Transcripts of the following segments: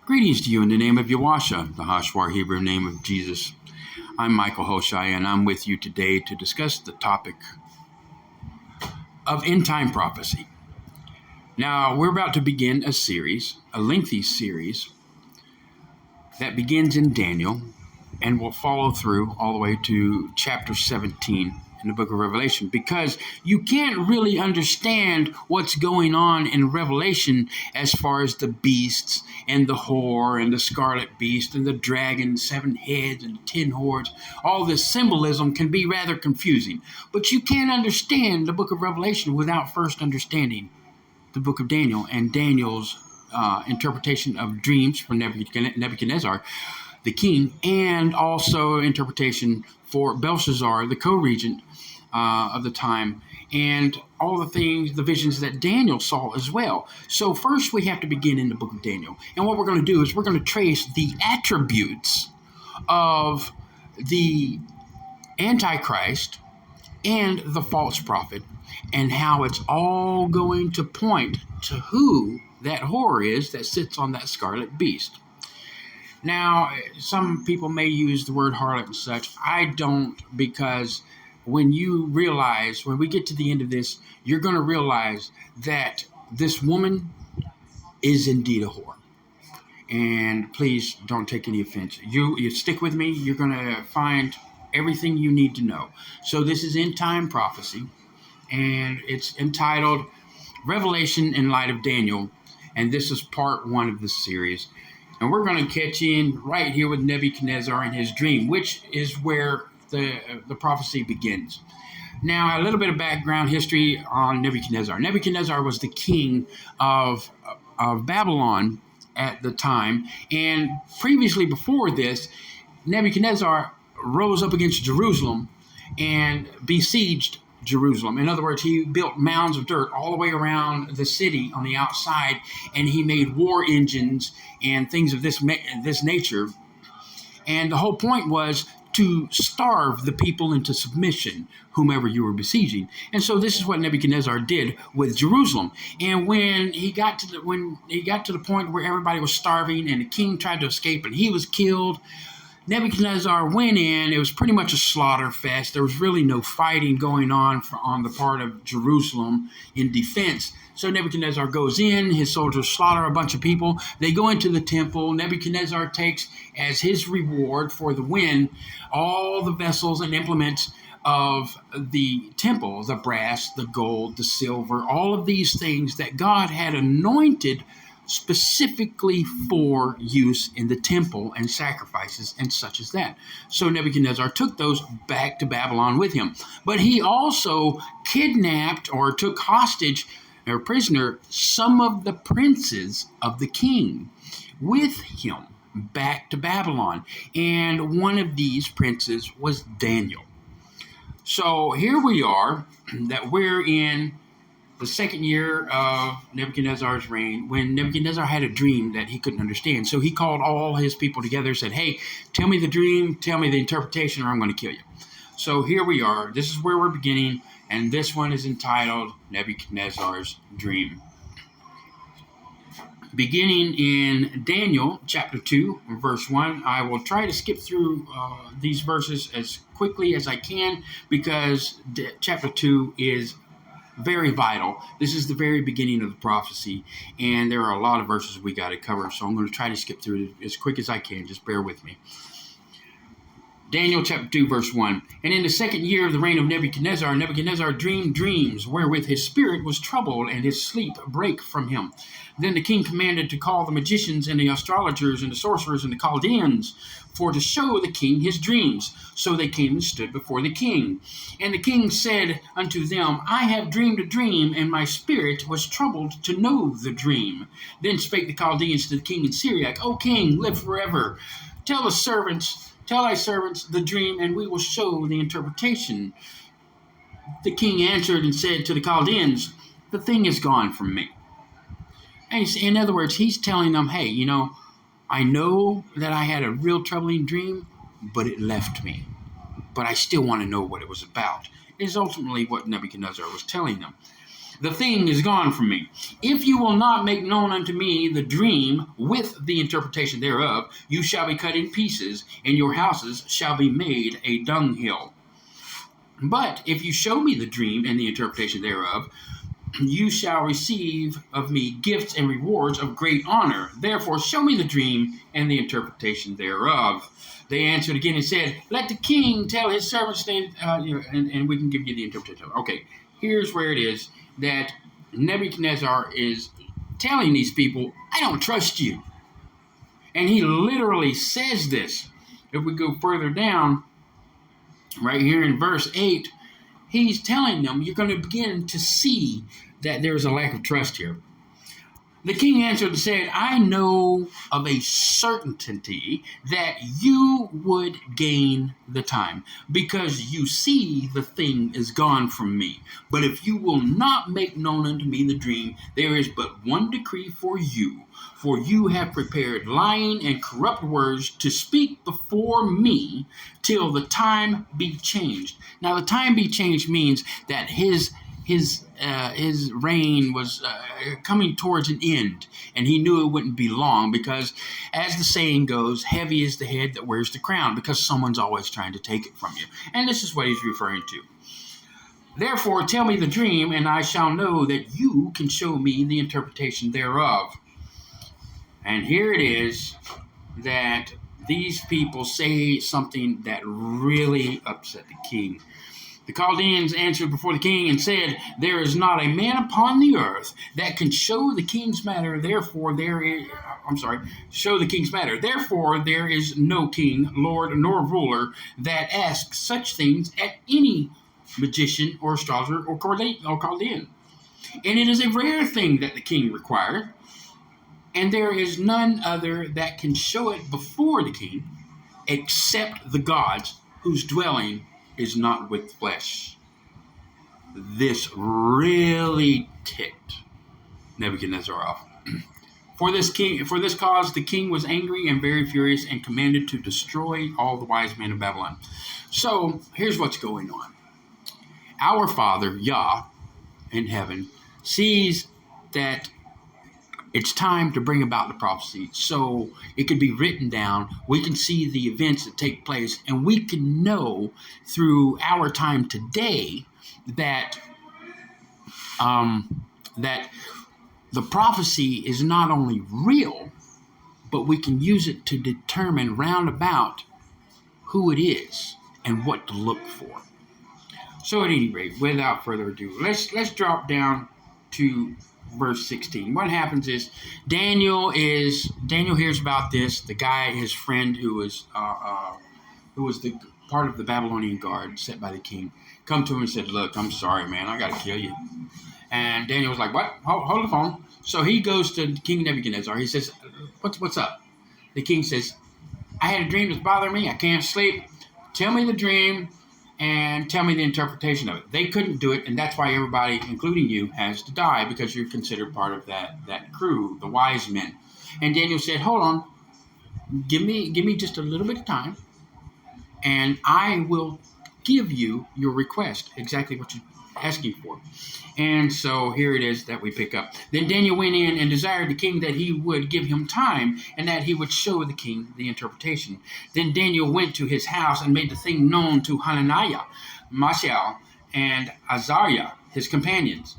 Greetings to you in the name of Yawasha, the Hashwar Hebrew name of Jesus. I'm Michael Hoshai, and I'm with you today to discuss the topic of end-time prophecy. Now, we're about to begin a series, a lengthy series, that begins in Daniel and will follow through all the way to chapter 17 in the book of Revelation, because you can't really understand what's going on in Revelation as far as the beasts and the whore and the scarlet beast and the dragon, 7 heads and 10 horns. All this symbolism can be rather confusing, but you can't understand the book of Revelation without first understanding the book of Daniel and Daniel's interpretation of dreams from Nebuchadnezzar, the king, and also interpretation for Belshazzar, the co-regent of the time, and all the things, the visions that Daniel saw as well. So first we have to begin in the book of Daniel. And what we're going to do is we're going to trace the attributes of the Antichrist and the false prophet, and how it's all going to point to who that whore is that sits on that scarlet beast. Now, some people may use the word harlot and such. I don't, because when we get to the end of this, you're going to realize that this woman is indeed a whore. And please don't take any offense. You stick with me. You're going to find everything you need to know. So this is end time prophecy, and it's entitled Revelation in Light of Daniel, and this is part 1 of the series. And we're going to catch in right here with Nebuchadnezzar and his dream, which is where the prophecy begins. Now, a little bit of background history on Nebuchadnezzar. Nebuchadnezzar was the king of Babylon at the time, and previously before this, Nebuchadnezzar rose up against Jerusalem and besieged Jerusalem. In other words, he built mounds of dirt all the way around the city on the outside, and he made war engines and things of this nature. And the whole point was to starve the people into submission, whomever you were besieging. And so this is what Nebuchadnezzar did with Jerusalem. And when he got to the point where everybody was starving and the king tried to escape and he was killed, Nebuchadnezzar went in. It was pretty much a slaughter fest. There was really no fighting going on the part of Jerusalem in defense. So Nebuchadnezzar goes in, his soldiers slaughter a bunch of people. They go into the temple. Nebuchadnezzar takes as his reward for the win all the vessels and implements of the temple, the brass, the gold, the silver, all of these things that God had anointed specifically for use in the temple and sacrifices and such as that. So Nebuchadnezzar took those back to Babylon with him. But he also kidnapped or took hostage or prisoner some of the princes of the king with him back to Babylon. And one of these princes was Daniel. So here we are, that we're in the second year of Nebuchadnezzar's reign, when Nebuchadnezzar had a dream that he couldn't understand. So he called all his people together and said, hey, tell me the dream, tell me the interpretation, or I'm going to kill you. So here we are. This is where we're beginning, and this one is entitled Nebuchadnezzar's Dream. Beginning in Daniel chapter 2, verse 1, I will try to skip through these verses as quickly as I can, because chapter 2 is very vital. This is the very beginning of the prophecy, and there are a lot of verses we got to cover, so I'm going to try to skip through it as quick as I can. Just bear with me. Daniel chapter 2, verse 1. And in the second year of the reign of Nebuchadnezzar, Nebuchadnezzar dreamed dreams, wherewith his spirit was troubled, and his sleep brake from him. Then the king commanded to call the magicians, and the astrologers, and the sorcerers, and the Chaldeans, for to show the king his dreams. So they came and stood before the king. And the king said unto them, I have dreamed a dream, and my spirit was troubled to know the dream. Then spake the Chaldeans to the king in Syriac, O king, live forever. Tell thy servants the dream, and we will show the interpretation. The king answered and said to the Chaldeans, the thing is gone from me. And in other words, he's telling them, hey, I know that I had a real troubling dream, but it left me. But I still want to know what it was about. Is ultimately what Nebuchadnezzar was telling them. The thing is gone from me. If you will not make known unto me the dream with the interpretation thereof, you shall be cut in pieces, and your houses shall be made a dunghill. But if you show me the dream and the interpretation thereof, you shall receive of me gifts and rewards of great honor. Therefore, show me the dream and the interpretation thereof. They answered again and said, let the king tell his servants, and we can give you the interpretation. Okay, here's where it is that Nebuchadnezzar is telling these people, I don't trust you. And he literally says this. If we go further down, right here in verse 8, he's telling them, you're going to begin to see that there's a lack of trust here. The king answered and said, I know of a certainty that you would gain the time, because you see the thing is gone from me. But if you will not make known unto me the dream, there is but one decree for you have prepared lying and corrupt words to speak before me till the time be changed. Now, the time be changed means that his reign was coming towards an end, and he knew it wouldn't be long, because as the saying goes, heavy is the head that wears the crown, because someone's always trying to take it from you. And this is what he's referring to. Therefore, tell me the dream, and I shall know that you can show me the interpretation thereof. And here it is that these people say something that really upset the king. The Chaldeans answered before the king and said, there is not a man upon the earth that can show the king's matter. Therefore, there is no king, lord, nor ruler that asks such things at any magician or astrologer or Chaldean. And it is a rare thing that the king required, and there is none other that can show it before the king, except the gods whose dwelling is not with flesh. This really ticked Nebuchadnezzar off. For this cause the king was angry and very furious, and commanded to destroy all the wise men of Babylon. So here's what's going on. Our Father, Yah, in heaven, sees that it's time to bring about the prophecy, so it can be written down. We can see the events that take place, and we can know through our time today that that the prophecy is not only real, but we can use it to determine roundabout who it is and what to look for. So at any rate, without further ado, let's drop down to verse 16. What happens is Daniel hears about this. The guy, his friend, who was the part of the Babylonian guard set by the king, come to him and said, "Look, I'm sorry, man, I got to kill you." And Daniel was like, "What? Hold the phone." So he goes to King Nebuchadnezzar. He says, "What's up?" The king says, "I had a dream that's bothering me. I can't sleep. Tell me the dream and tell me the interpretation of it." They couldn't do it, and that's why everybody, including you, has to die, because you're considered part of that crew, the wise men. And Daniel said, "Hold on, give me just a little bit of time, and I will give you your request, exactly what you're asking for." And so here it is that we pick up. Then Daniel went in and desired the king that he would give him time, and that he would show the king the interpretation. Then Daniel went to his house and made the thing known to Hananiah, Mishael, and Azariah, his companions,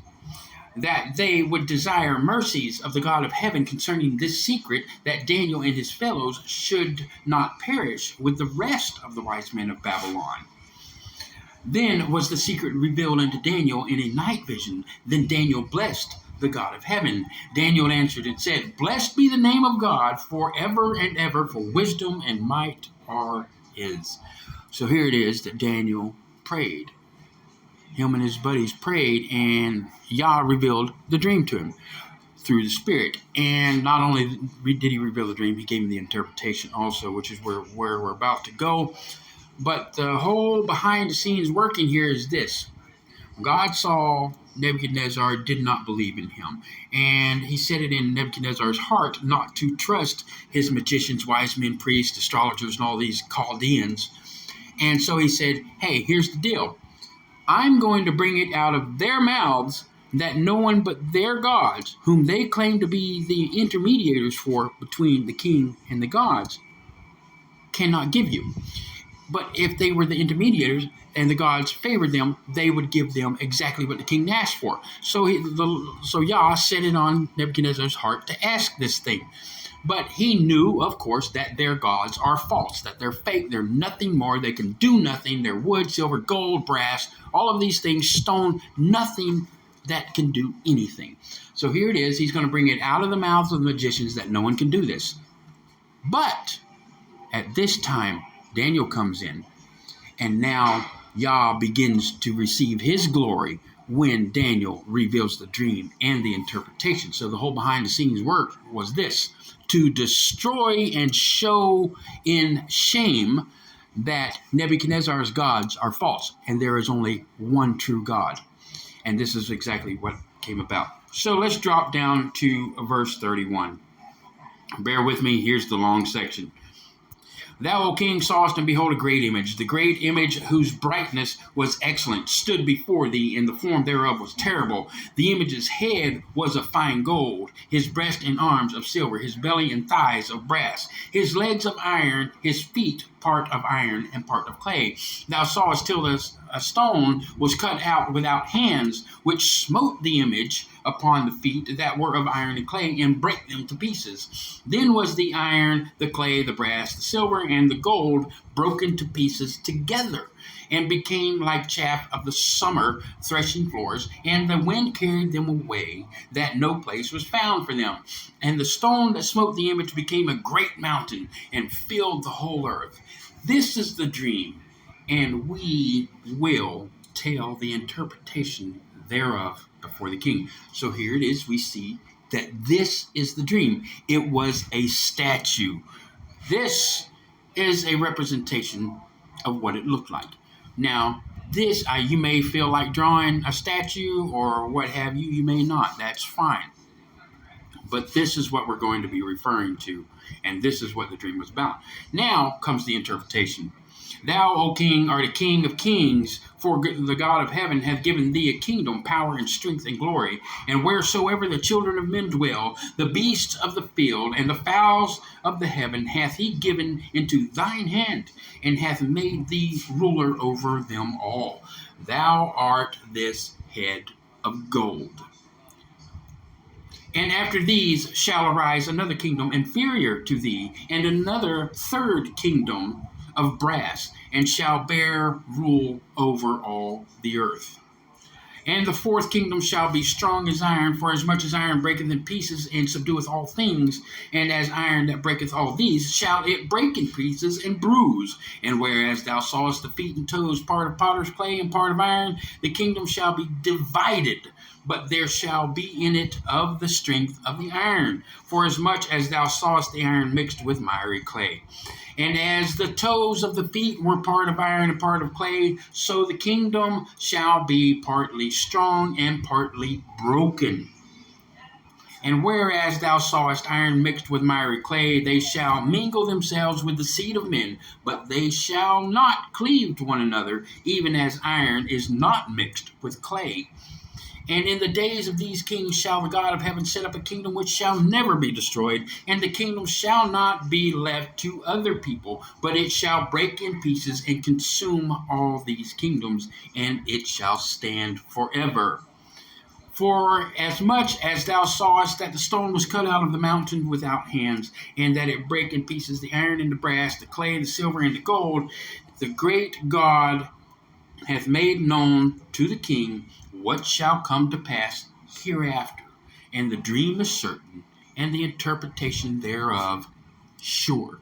that they would desire mercies of the God of heaven concerning this secret, that Daniel and his fellows should not perish with the rest of the wise men of Babylon. Then was the secret revealed unto Daniel in a night vision. Then Daniel blessed the God of heaven. Daniel answered and said, "Blessed be the name of God forever and ever, for wisdom and might are his." So here it is that Daniel prayed. Him and his buddies prayed, and Yah revealed the dream to him through the Spirit. And not only did he reveal the dream, he gave him the interpretation also, which is where we're about to go. But the whole behind-the-scenes working here is this. God saw Nebuchadnezzar did not believe in him. And he set it in Nebuchadnezzar's heart not to trust his magicians, wise men, priests, astrologers, and all these Chaldeans. And so he said, "Hey, here's the deal. I'm going to bring it out of their mouths that no one but their gods, whom they claim to be the intermediators for between the king and the gods, cannot give you. But if they were the intermediators and the gods favored them, they would give them exactly what the king asked for. So Yah set it on Nebuchadnezzar's heart to ask this thing. But he knew, of course, that their gods are false, that they're fake, they're nothing more, they can do nothing, they're wood, silver, gold, brass, all of these things, stone, nothing that can do anything. So here it is, he's going to bring it out of the mouths of the magicians that no one can do this. But at this time, Daniel comes in, and now Yah begins to receive his glory when Daniel reveals the dream and the interpretation. So the whole behind the scenes work was this: to destroy and show in shame that Nebuchadnezzar's gods are false, and there is only one true God. And this is exactly what came about. So let's drop down to verse 31. Bear with me, here's the long section. Thou, O king, sawest, and behold, a great image. The great image, whose brightness was excellent, stood before thee, and the form thereof was terrible. The image's head was of fine gold, his breast and arms of silver, his belly and thighs of brass, his legs of iron, his feet part of iron and part of clay. Thou sawest till a stone was cut out without hands, which smote the image upon the feet that were of iron and clay, and brake them to pieces. Then was the iron, the clay, the brass, the silver, and the gold broken to pieces together, and became like chaff of the summer threshing floors, and the wind carried them away, that no place was found for them. And the stone that smote the image became a great mountain, and filled the whole earth. This is the dream, and we will tell the interpretation thereof before the king. So here it is, we see that this is the dream. It was a statue. This is a representation of what it looked like. Now, this, you may feel like drawing a statue or what have you, you may not. That's fine. But this is what we're going to be referring to, and this is what the dream was about. Now comes the interpretation. Thou, O king, art a king of kings, for the God of heaven hath given thee a kingdom, power, and strength, and glory. And wheresoever the children of men dwell, the beasts of the field, and the fowls of the heaven, hath he given into thine hand, and hath made thee ruler over them all. Thou art this head of gold. And after these shall arise another kingdom inferior to thee, and another third kingdom of brass, and shall bear rule over all the earth. And the fourth kingdom shall be strong as iron, for as much as iron breaketh in pieces and subdueth all things, and as iron that breaketh all these, shall it break in pieces and bruise. And whereas thou sawest the feet and toes, part of potter's clay and part of iron, the kingdom shall be divided, but there shall be in it of the strength of the iron, for as much as thou sawest the iron mixed with miry clay. And as the toes of the feet were part of iron and part of clay, so the kingdom shall be partly strong and partly broken. And whereas thou sawest iron mixed with miry clay, they shall mingle themselves with the seed of men, but they shall not cleave to one another, even as iron is not mixed with clay. And in the days of these kings shall the God of heaven set up a kingdom which shall never be destroyed, and the kingdom shall not be left to other people, but it shall break in pieces and consume all these kingdoms, and it shall stand forever. For as much as thou sawest that the stone was cut out of the mountain without hands, and that it brake in pieces the iron and the brass, the clay, the silver, and the gold, the great God hath made known to the king what shall come to pass hereafter. And the dream is certain, and the interpretation thereof sure.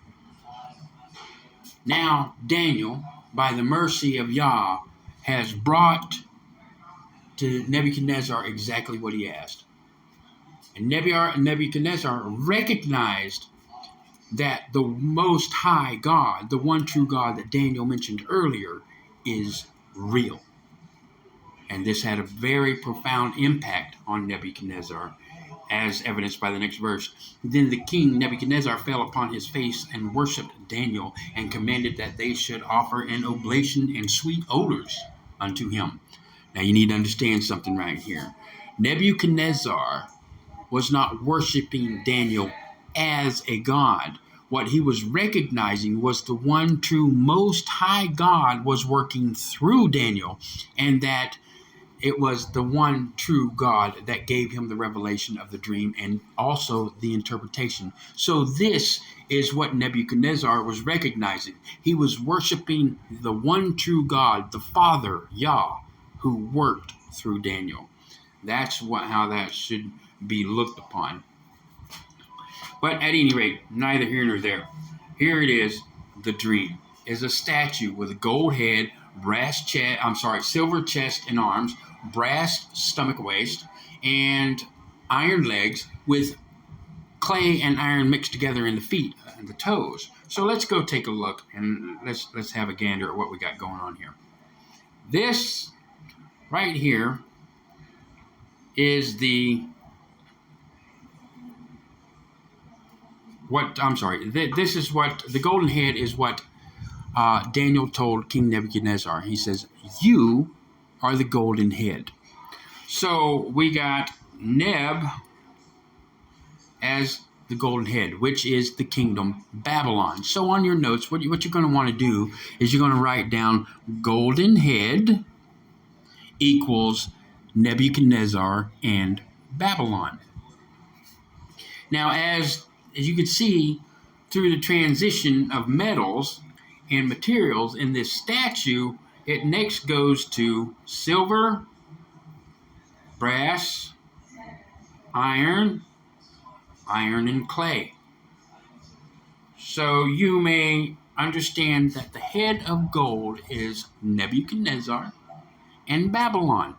Now Daniel, by the mercy of Yah, has brought to Nebuchadnezzar exactly what he asked. And Nebuchadnezzar recognized that the Most High God, the one true God that Daniel mentioned earlier, is real. And this had a very profound impact on Nebuchadnezzar, as evidenced by the next verse. Then the king Nebuchadnezzar fell upon his face and worshipped Daniel, and commanded that they should offer an oblation and sweet odors unto him. Now you need to understand something right here. Nebuchadnezzar was not worshiping Daniel as a god. What he was recognizing was the one true most high God was working through Daniel, and that it was the one true God that gave him the revelation of the dream and also the interpretation. So this is what Nebuchadnezzar was recognizing. He was worshiping the one true God, the Father, Yah, who worked through Daniel. That's how that should be looked upon. But at any rate, neither here nor there. Here it is, the dream is a statue with a gold head, silver chest and arms, brass stomach waist, and iron legs with clay and iron mixed together in the feet and the toes. So let's go take a look and let's have a gander at what we got going on here. This right here is this is what the golden head is what Daniel told King Nebuchadnezzar. He says, "You are the golden head." So we got Neb as the golden head, which is the kingdom Babylon. So on your notes, what you're going to want to do is you're going to write down golden head equals Nebuchadnezzar and Babylon. Now, as you can see through the transition of metals and materials in this statue, it next goes to silver, brass, iron and clay. So you may understand that the head of gold is Nebuchadnezzar and Babylon.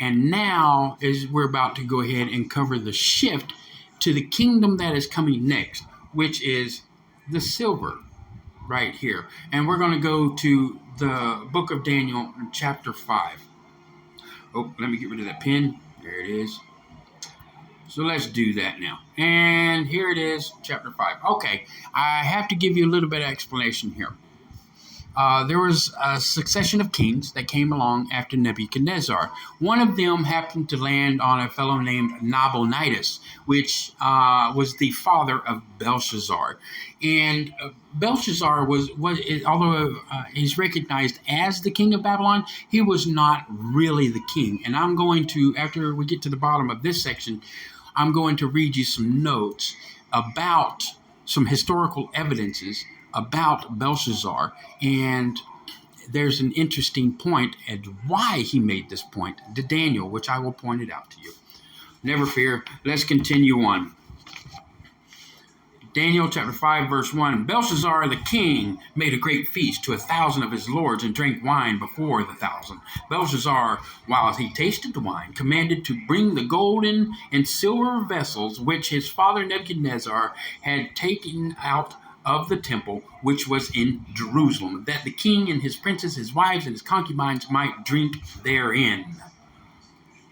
And now we're about to go ahead and cover the shift to the kingdom that is coming next, which is the silver right here. And we're going to go to the book of Daniel, chapter 5. Oh, let me get rid of that pen. There it is. So let's do that now. And here it is, chapter 5. Okay, I have to give you a little bit of explanation here. There was a succession of kings that came along after Nebuchadnezzar. One of them happened to land on a fellow named Nabonidus, which was the father of Belshazzar. And Belshazzar although he's recognized as the king of Babylon, he was not really the king. And I'm going to, after we get to the bottom of this section, I'm going to read you some notes about some historical evidences about Belshazzar, and there's an interesting point at why he made this point to Daniel, which I will point it out to you. Never fear. Let's continue on. Daniel chapter 5, verse 1. Belshazzar the king made a great feast to 1,000 of his lords and drank wine before the 1,000. Belshazzar, while he tasted the wine, commanded to bring the golden and silver vessels which his father Nebuchadnezzar had taken out of the temple which was in Jerusalem, that the king and his princes, his wives, and his concubines might drink therein.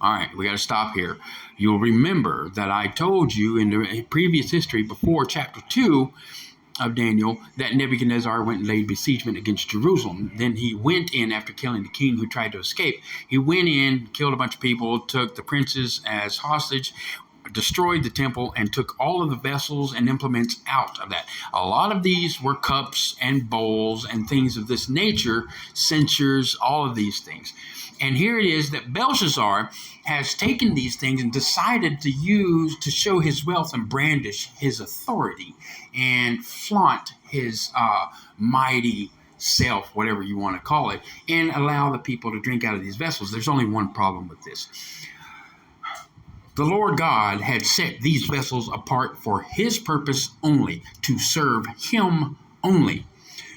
All right, we got to stop here. You'll remember that I told you in the previous history before chapter 2 of Daniel that Nebuchadnezzar went and laid besiegement against Jerusalem. Then he went in after killing the king who tried to escape. He went in, killed a bunch of people, took the princes as hostage, destroyed the temple, and took all of the vessels and implements out of that. A lot of these were cups and bowls and things of this nature, censers, all of these things. And here it is that Belshazzar has taken these things and decided to show his wealth and brandish his authority and flaunt his mighty self, whatever you want to call it, and allow the people to drink out of these vessels. There's only one problem with this. The Lord God had set these vessels apart for his purpose only, to serve him only.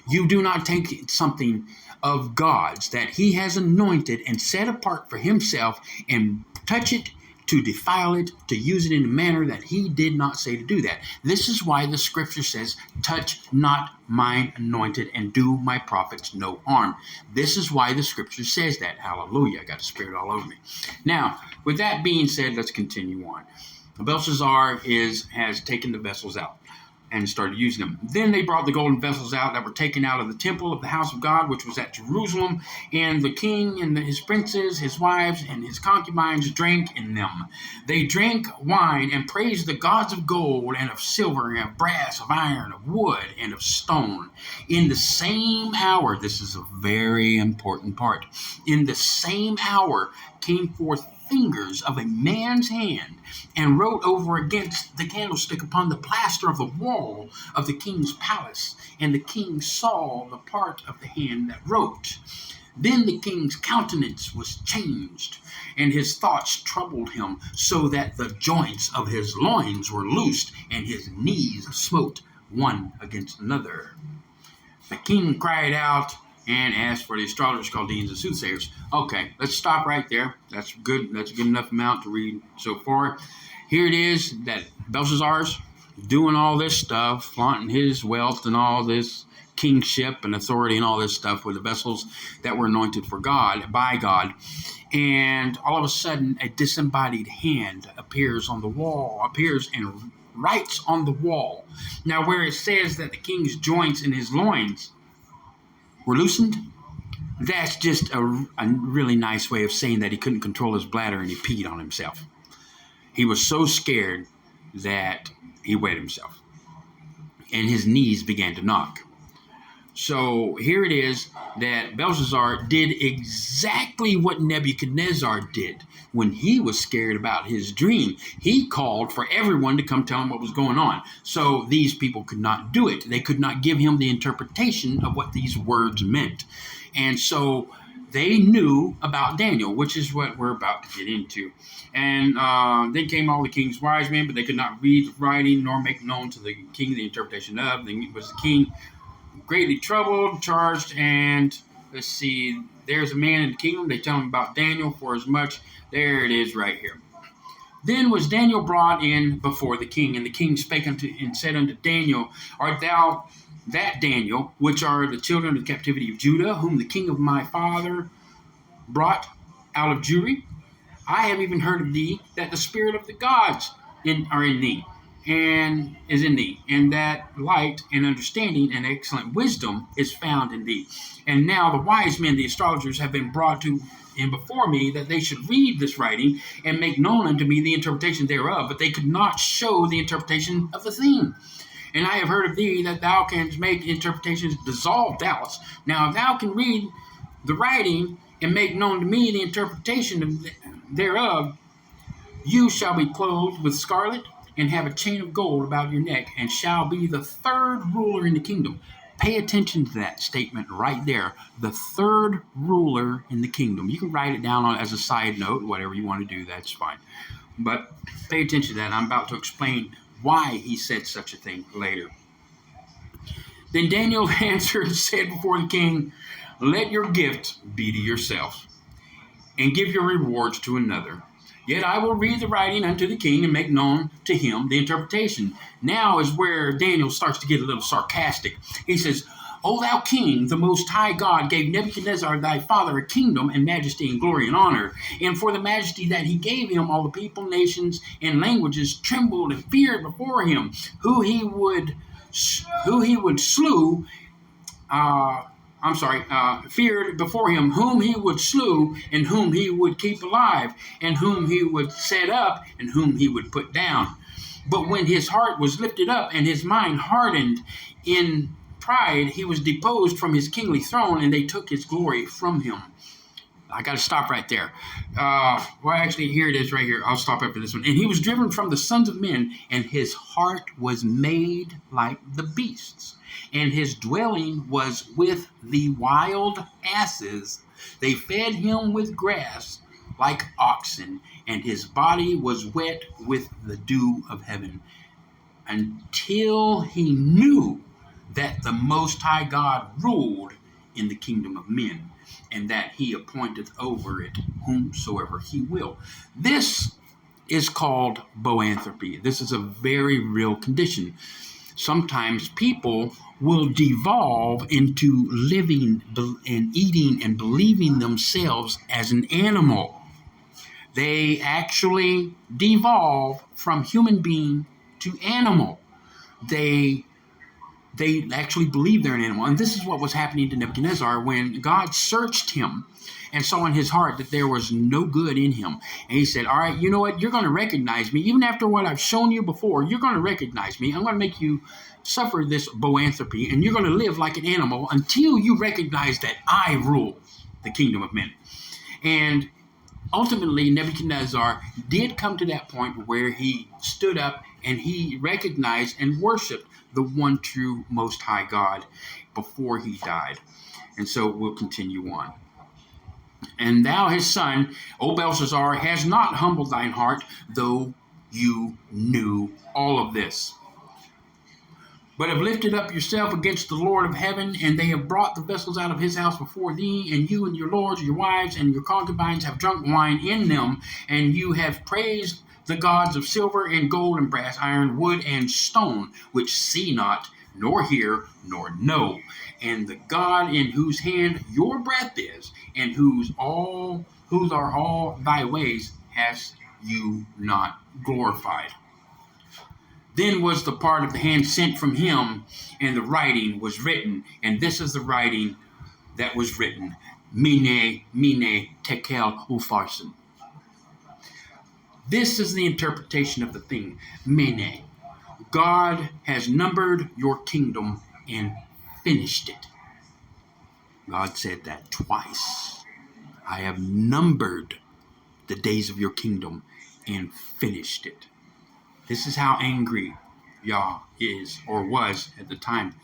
You do not take something of God's that he has anointed and set apart for himself and touch it, to defile it, to use it in a manner that he did not say to do that. This is why the scripture says, touch not mine anointed and do my prophets no harm. This is why the scripture says that. Hallelujah. I got the Spirit all over me. Now, with that being said, let's continue on. Belshazzar has taken the vessels out. and started using them. Then they brought the golden vessels out that were taken out of the temple of the house of God, which was at Jerusalem, and the king and his princes, his wives, and his concubines drank in them. They drank wine and praised the gods of gold and of silver and of brass, of iron, of wood, and of stone. In the same hour, this is a very important part, in the same hour came forth fingers of a man's hand and wrote over against the candlestick upon the plaster of the wall of the king's palace. And the king saw the part of the hand that wrote. Then the king's countenance was changed, and his thoughts troubled him, so that the joints of his loins were loosed, and his knees smote one against another. The king cried out and asked for the astrologers, Chaldeans, and soothsayers. Okay, let's stop right there. That's good. That's a good enough amount to read so far. Here it is that Belshazzar's doing all this stuff, flaunting his wealth and all this kingship and authority and all this stuff with the vessels that were anointed for God, by God. And all of a sudden, a disembodied hand appears on the wall, appears and writes on the wall. Now, where it says that the king's joints in his loins were loosened, that's just a really nice way of saying that he couldn't control his bladder and he peed on himself. He was so scared that he wet himself, and his knees began to knock. So here it is that Belshazzar did exactly what Nebuchadnezzar did when he was scared about his dream. He called for everyone to come tell him what was going on. So these people could not do it. They could not give him the interpretation of what these words meant. And so they knew about Daniel, which is what we're about to get into. And then came all the king's wise men, but they could not read the writing nor make known to the king the interpretation of. Then was the king greatly troubled, charged, and let's see, there's a man in the kingdom. They tell him about Daniel for as much. There it is right here. Then was Daniel brought in before the king, and the king spake unto and said unto Daniel, Art thou that Daniel, which are the children of the captivity of Judah, whom the king of my father brought out of Jewry? I have even heard of thee, that the spirit of the gods are in thee, and is in thee, and that light and understanding and excellent wisdom is found in thee. And now the wise men, the astrologers, have been brought to in before me, that they should read this writing and make known unto me the interpretation thereof, but they could not show the interpretation of the theme. And I have heard of thee that thou canst make interpretations dissolve doubts. Now if thou can read the writing and make known to me the interpretation thereof, you shall be clothed with scarlet and have a chain of gold about your neck, and shall be the third ruler in the kingdom. Pay attention to that statement right there. The third ruler in the kingdom. You can write it down as a side note, whatever you want to do, that's fine. But pay attention to that. I'm about to explain why he said such a thing later. Then Daniel answered and said before the king, Let your gift be to yourself, and give your rewards to another. Yet I will read the writing unto the king and make known to him the interpretation. Now is where Daniel starts to get a little sarcastic. He says, O thou king, the most high God gave Nebuchadnezzar thy father a kingdom and majesty and glory and honor. And for the majesty that he gave him, all the people, nations, and languages trembled and feared before him, who he would feared before him, whom he would slew, and whom he would keep alive, and whom he would set up, and whom he would put down. But when his heart was lifted up, and his mind hardened in pride, he was deposed from his kingly throne, and they took his glory from him. I got to stop right there. Here it is right here. I'll stop after this one. And he was driven from the sons of men, and his heart was made like the beasts, and his dwelling was with the wild asses. They fed him with grass like oxen, and his body was wet with the dew of heaven, until he knew that the Most High God ruled in the kingdom of men, and that he appointeth over it whomsoever he will. This is called boanthropy. This is a very real condition. Sometimes people will devolve into living and eating and believing themselves as an animal. They actually devolve from human being to animal. they actually believe they're an animal. And this is what was happening to Nebuchadnezzar when God searched him and saw in his heart that there was no good in him. And he said, all right, you know what? You're going to recognize me. Even after what I've shown you before, you're going to recognize me. I'm going to make you suffer this boanthropy, and you're going to live like an animal until you recognize that I rule the kingdom of men. And ultimately, Nebuchadnezzar did come to that point where he stood up and he recognized and worshiped the one true Most High God before he died. And so we'll continue on. And thou, his son, O Belshazzar, has not humbled thine heart, though you knew all of this, but have lifted up yourself against the Lord of heaven, and they have brought the vessels out of his house before thee, and you and your lords, your wives, and your concubines have drunk wine in them, and you have praised the gods of silver and gold and brass, iron, wood, and stone, which see not, nor hear, nor know. And the God in whose hand your breath is, and whose are all thy ways, hast you not glorified. Then was the part of the hand sent from him, and the writing was written. And this is the writing that was written. Mene, mene, tekel, upharsin. This is the interpretation of the thing. Mene. God has numbered your kingdom and finished it. God said that twice. I have numbered the days of your kingdom and finished it. This is how angry Yah is or was at the time.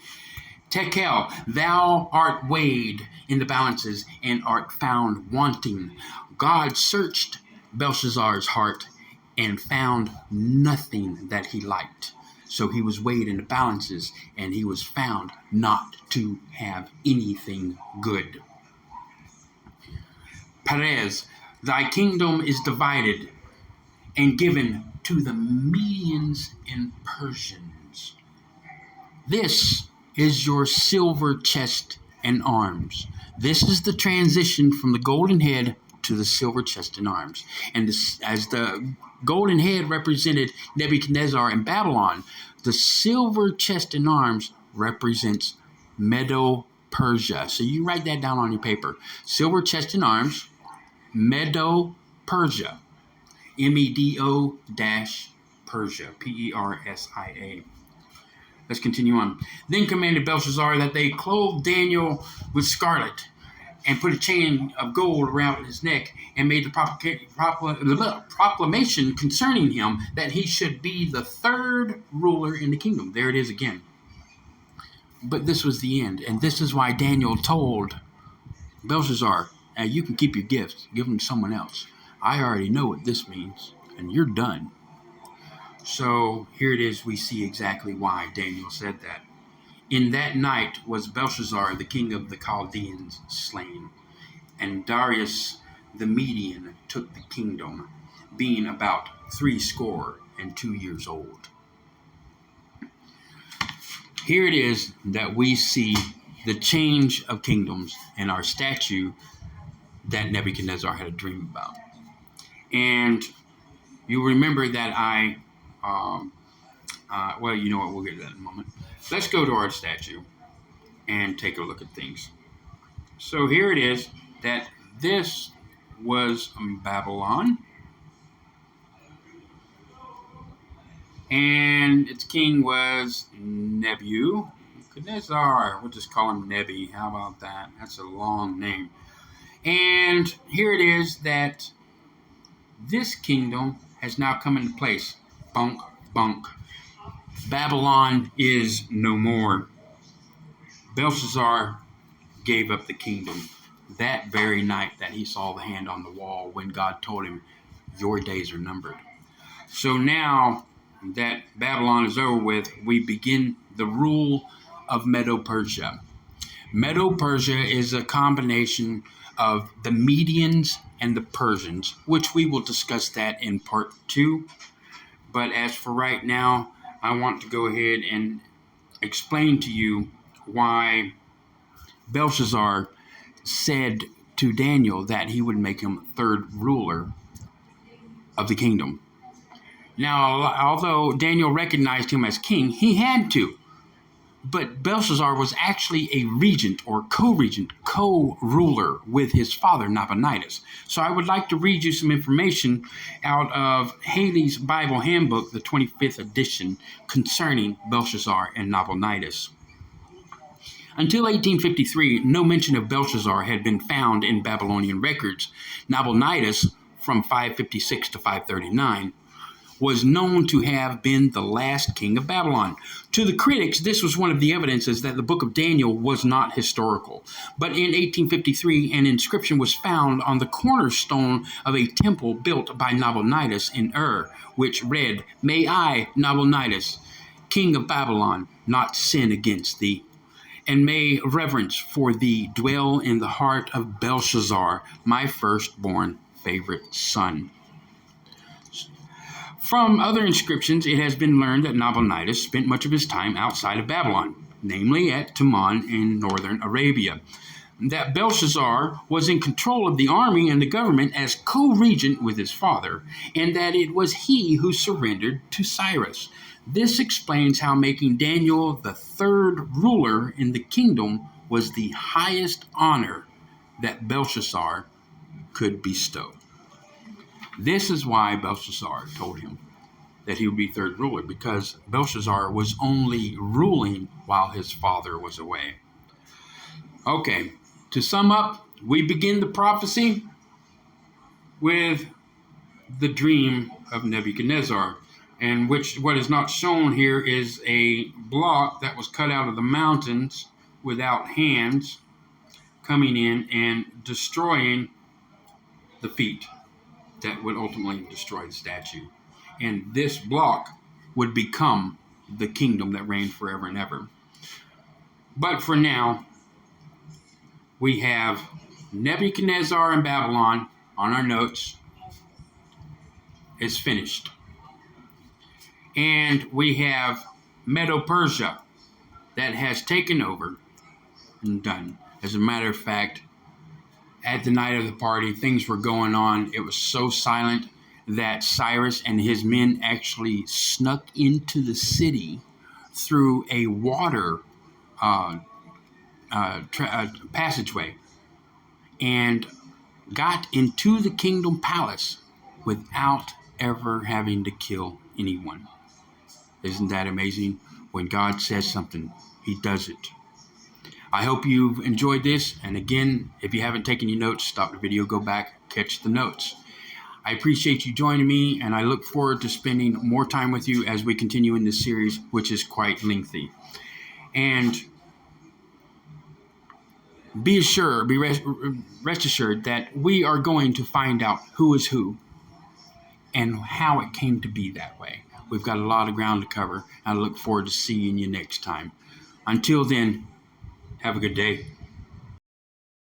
Tekel, thou art weighed in the balances and art found wanting. God searched Belshazzar's heart and found nothing that he liked. So he was weighed in the balances and he was found not to have anything good. Perez, thy kingdom is divided and given to the Medians and Persians. This is your silver chest and arms. This is the transition from the golden head to the silver chest and arms. And this, as the golden head represented Nebuchadnezzar and Babylon, the silver chest and arms represents Medo-Persia. So you write that down on your paper. Silver chest and arms, Medo-Persia. Medo-Persia, Persia. Let's continue on. Then commanded Belshazzar that they clothe Daniel with scarlet and put a chain of gold around his neck and made the proclamation concerning him that he should be the third ruler in the kingdom. There it is again. But this was the end. And this is why Daniel told Belshazzar, you can keep your gifts, give them to someone else. I already know what this means, and you're done. So here it is, we see exactly why Daniel said that. In that night was Belshazzar, the king of the Chaldeans, slain, and Darius the Median took the kingdom, being about 62 years old. Here it is that we see the change of kingdoms in our statue that Nebuchadnezzar had a dream about. And you remember that well, you know what, we'll get to that in a moment. Let's go to our statue and take a look at things. So here it is that this was Babylon. And its king was Nebuchadnezzar. We'll just call him Nebi. How about that? That's a long name. And here it is that this kingdom has now come into place. Bunk, bunk. Babylon is no more. Belshazzar gave up the kingdom that very night that he saw the hand on the wall when God told him, your days are numbered. So now that Babylon is over with, we begin the rule of Medo-Persia. Medo-Persia is a combination of the Medians and the Persians, which we will discuss that in part 2. But as for right now, I want to go ahead and explain to you why Belshazzar said to Daniel that he would make him third ruler of the kingdom. Now, although Daniel recognized him as king, he had to. But Belshazzar was actually a regent or co-regent, co-ruler with his father, Nabonidus. So I would like to read you some information out of Haley's Bible Handbook, the 25th edition, concerning Belshazzar and Nabonidus. Until 1853, no mention of Belshazzar had been found in Babylonian records. Nabonidus, from 556 to 539, was known to have been the last king of Babylon. To the critics, this was one of the evidences that the book of Daniel was not historical. But in 1853, an inscription was found on the cornerstone of a temple built by Nabonidus in Ur, which read, "May I, Nabonidus, king of Babylon, not sin against thee, and may reverence for thee dwell in the heart of Belshazzar, my firstborn favorite son." From other inscriptions, it has been learned that Nabonidus spent much of his time outside of Babylon, namely at Teman in northern Arabia. That Belshazzar was in control of the army and the government as co-regent with his father, and that it was he who surrendered to Cyrus. This explains how making Daniel the third ruler in the kingdom was the highest honor that Belshazzar could bestow. This is why Belshazzar told him that he would be third ruler, because Belshazzar was only ruling while his father was away. Okay, to sum up, we begin the prophecy with the dream of Nebuchadnezzar, and what is not shown here is a block that was cut out of the mountains without hands coming in and destroying the feet that would ultimately destroy the statue. And this block would become the kingdom that reigned forever and ever. But for now, we have Nebuchadnezzar in Babylon on our notes. It's finished. And we have Medo-Persia that has taken over and done. As a matter of fact, at the night of the party, things were going on. It was so silent that Cyrus and his men actually snuck into the city through a water passageway and got into the kingdom palace without ever having to kill anyone. Isn't that amazing? When God says something, he does it. I hope you've enjoyed this. And again, if you haven't taken your notes, stop the video, go back, catch the notes. I appreciate you joining me, and I look forward to spending more time with you as we continue in this series, which is quite lengthy. And rest assured that we are going to find out who is who and how it came to be that way. We've got a lot of ground to cover, and I look forward to seeing you next time. Until then, have a good day.